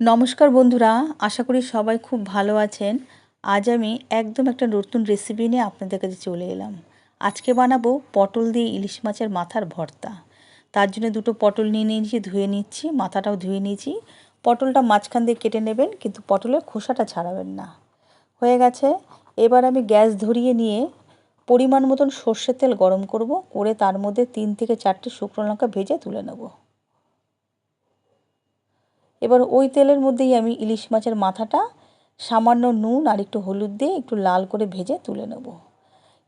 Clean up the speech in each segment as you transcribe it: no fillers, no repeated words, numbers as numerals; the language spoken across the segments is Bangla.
নমস্কার বন্ধুরা, আশা করি সবাই খুব ভালো আছেন। আজ আমি একদম একটা নতুন রেসিপি নিয়ে আপনাদের কাছে চলে এলাম। আজকে বানাবো পটল দিয়ে ইলিশ মাছের মাথার ভর্তা। তার জন্য দুটো পটল নিয়ে নিয়েছি, ধুয়ে নিচ্ছি, মাথাটাও ধুয়ে নিয়েছি। পটলটা মাঝখান দিয়ে কেটে নেবেন, কিন্তু পটলের খোসাটা ছাড়াবেন না। হয়ে গেছে। এবার আমি গ্যাস ধরিয়ে নিয়ে পরিমাণ মতন সর্ষের তেল গরম করব, করে তার মধ্যে 3 থেকে 4টে শুকনো লঙ্কা ভেজে তুলে নেব। এবার ওই তেলের মধ্যেই আমি ইলিশ মাছের মাথাটা সামান্য নুন আর একটু হলুদ দিয়ে একটু লাল করে ভেজে তুলে নেব।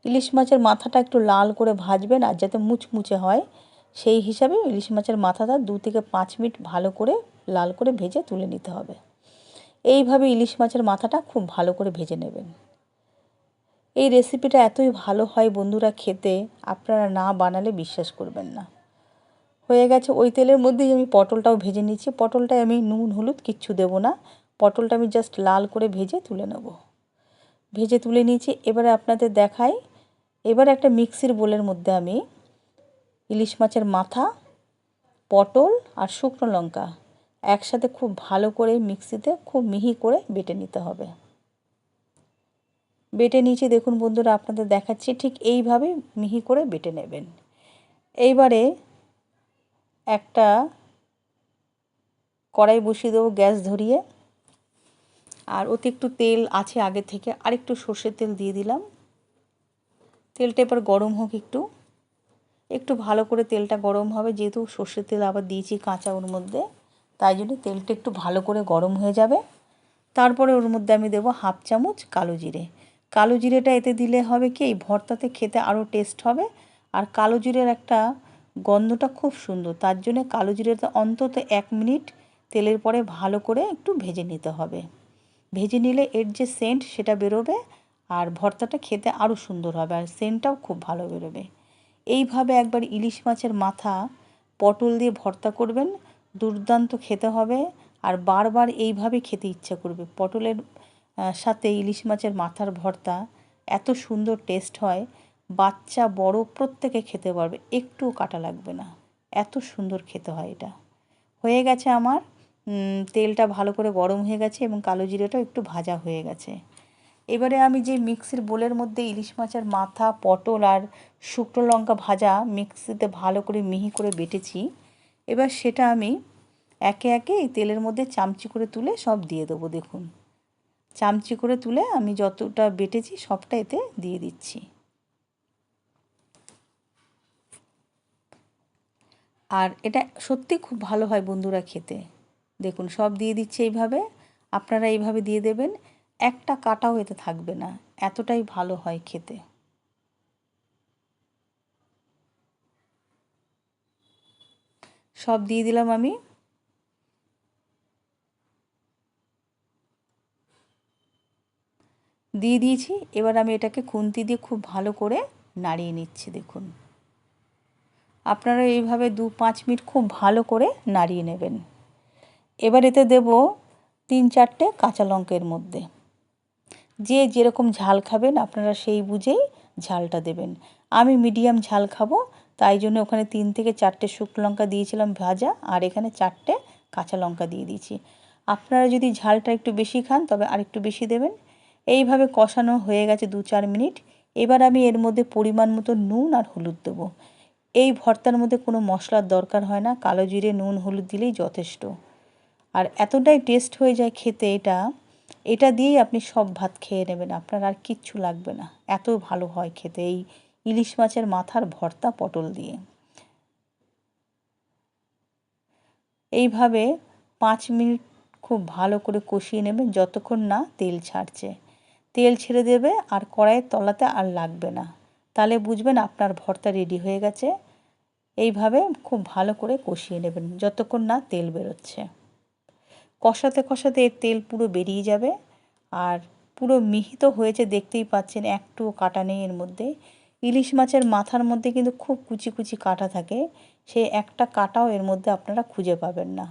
ইলিশ মাছের মাথাটা একটু লাল করে ভাজবেন, আর যাতে মুচমুচে হয় সেই হিসাবে ইলিশ মাছের মাথাটা 2 থেকে 5 মিনিট ভালো করে লাল করে ভেজে তুলে নিতে হবে। এইভাবে ইলিশ মাছের মাথাটা খুব ভালো করে ভেজে নেবেন। এই রেসিপিটা এতই ভালো হয় বন্ধুরা খেতে, আপনারা না বানালে বিশ্বাস করবেন না। হয়ে গেছে। ওই তেলের মধ্যেই আমি পটলটাও ভেজে নিচ্ছি। পটলটায় আমি নুন হলুদ কিচ্ছু দেবো না, পটলটা আমি জাস্ট লাল করে ভেজে তুলে নেব। ভেজে তুলে নিয়েছি। এবারে আপনাদের দেখাই। এবার একটা মিক্সির বোলের মধ্যে আমি ইলিশ মাছের মাথা, পটল আর শুকনো লঙ্কা একসাথে খুব ভালো করে মিক্সিতে খুব মিহি করে বেটে নিতে হবে। বেটে নিয়েছি, দেখুন বন্ধুরা, আপনাদের দেখাচ্ছি, ঠিক এইভাবে মিহি করে বেটে নেবেন। এইবারে একটা কড়াই বসিয়ে দেবো গ্যাস ধরিয়ে, আর ওতে একটু তেল আছে আগে থেকে, আর একটু সর্ষের তেল দিয়ে দিলাম। তেলটা এবার গরম হোক, একটু একটু ভালো করে তেলটা গরম হবে, যেহেতু সর্ষের তেল আবার দিয়েছি কাঁচা ওর মধ্যে, তাই জন্য তেলটা একটু ভালো করে গরম হয়ে যাবে। তারপরে ওর মধ্যে আমি দেবো 1/2 চামচ কালো জিরে। কালো জিরেটা এতে দিলে হবে কি, এই ভর্তাতে খেতে আরও টেস্ট হবে, আর কালো জিরের একটা গন্ধটা খুব সুন্দর। তার জন্য কালো জিরেটা অন্তত 1 মিনিট তেলের পরে ভালো করে একটু ভেজে নিতে হবে। ভেজে নিলে এর যে সেন্ট সেটা বেরোবে, আর ভর্তাটা খেতে আরও সুন্দর হবে, আর সেন্টটাও খুব ভালো বেরোবে। এইভাবে একবার ইলিশ মাছের মাথা পটল দিয়ে ভর্তা করবেন, দুর্দান্ত খেতে হবে, আর বারবার এইভাবে খেতে ইচ্ছা করবে। পটলের সাথে ইলিশ মাছের মাথার ভর্তা এত সুন্দর টেস্ট হয়, বাচ্চা বড় প্রত্যেকে খেতে পারবে, একটুও কাটা লাগবে না, এত সুন্দর খেতে হয় এটা। হয়ে গেছে আমার, তেলটা ভালো করে গরম হয়ে গেছে এবং কালো জিরেটাও একটু ভাজা হয়ে গেছে। এবারে আমি যে মিক্সির বোলের মধ্যে ইলিশ মাছের মাথা, পটল আর শুকনো লঙ্কা ভাজা মিক্সিতে ভালো করে মিহি করে বেটেছি, এবার সেটা আমি একে একে এই তেলের মধ্যে চামচি করে তুলে সব দিয়ে দেবো। দেখুন, চামচি করে তুলে আমি যতটা বেটেছি সবটা এতে দিয়ে দিচ্ছি। আর এটা সত্যি খুব ভালো হয় বন্ধুরা খেতে। দেখুন, সব দিয়ে দিচ্ছি এইভাবে, আপনারা এইভাবে দিয়ে দেবেন, একটা কাটাও এতে থাকবে না, এতটাই ভালো হয় খেতে। সব দিয়ে দিলাম আমি। দিয়ে দিয়েছি। এবার আমি এটাকে খুন্তি দিয়ে খুব ভালো করে নাড়িয়ে নিচ্ছি। দেখুন, আপনারা এইভাবে 2-5 মিনিট খুব ভালো করে নাড়িয়ে নেবেন। এবার এতে দেব 3-4টে কাঁচা লঙ্কার মধ্যে। যে যেরকম ঝাল খাবেন আপনারা সেই বুঝেই ঝালটা দেবেন। আমি মিডিয়াম ঝাল খাবো, তাই জন্য ওখানে 3 থেকে 4টে শুকনো লঙ্কা দিয়েছিলাম ভাজা, আর এখানে 4টে কাঁচা লঙ্কা দিয়ে দিয়েছি। আপনারা যদি ঝালটা একটু বেশি খান তবে আরেকটু বেশি দেবেন। এইভাবে কষানো হয়ে গেছে 2-4 মিনিট। এবার আমি এর মধ্যে পরিমাণ মতো নুন আর হলুদ দেবো। এই ভর্তার মধ্যে কোনো মশলার দরকার হয় না, কালো জিরে নুন হলুদ দিলেই যথেষ্ট, আর এতটাই টেস্ট হয়ে যায় খেতে। এটা দিয়েই আপনি সব ভাত খেয়ে নেবেন, আপনার আর কিচ্ছু লাগবে না, এত ভালো হয় খেতে এই ইলিশ মাছের মাথার ভর্তা পটল দিয়ে। এইভাবে 5 মিনিট খুব ভালো করে কষিয়ে নেবেন, যতক্ষণ না তেল ছাড়ছে। তেল ছেড়ে দেবে আর কড়াইয়ের তলাতে আর লাগবে না, তাহলে বুঝবেন আপনার ভর্তা রেডি হয়ে গেছে। এইভাবে খুব ভালো করে কষিয়ে নেবেন যতক্ষণ না তেল বেরোচ্ছে। কষাতে কষাতে এর তেল পুরো বেরিয়ে যাবে, আর পুরো মিহি তো হয়েছে, দেখতেই পাচ্ছেন, একটুও কাটা নেই এর মধ্যে। ইলিশ মাছের মাথার মধ্যে কিন্তু খুব কুচি কুচি কাটা থাকে, সে একটা কাটাও এর মধ্যে আপনারা খুঁজে পাবেন না,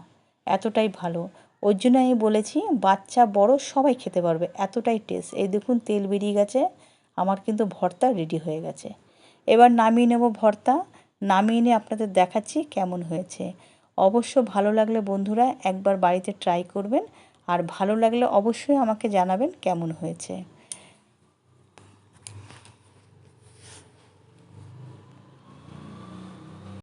এতটাই ভালো। ওর জন্য আমি বলেছি বাচ্চা বড় সবাই খেতে পারবে, এতটাই টেস্ট। এই দেখুন তেল বেরিয়ে গেছে, আমার কিন্তু ভর্তা রেডি হয়ে গেছে। এবার নামিয়ে নেব ভর্তা। নামিয়ে নিয়ে আপনাদের দেখাচ্ছি কেমন হয়েছে। অবশ্য ভালো লাগলে বন্ধুরা একবার বাড়িতে ট্রাই করবেন, আর ভালো লাগলে অবশ্যই আমাকে জানাবেন কেমন হয়েছে।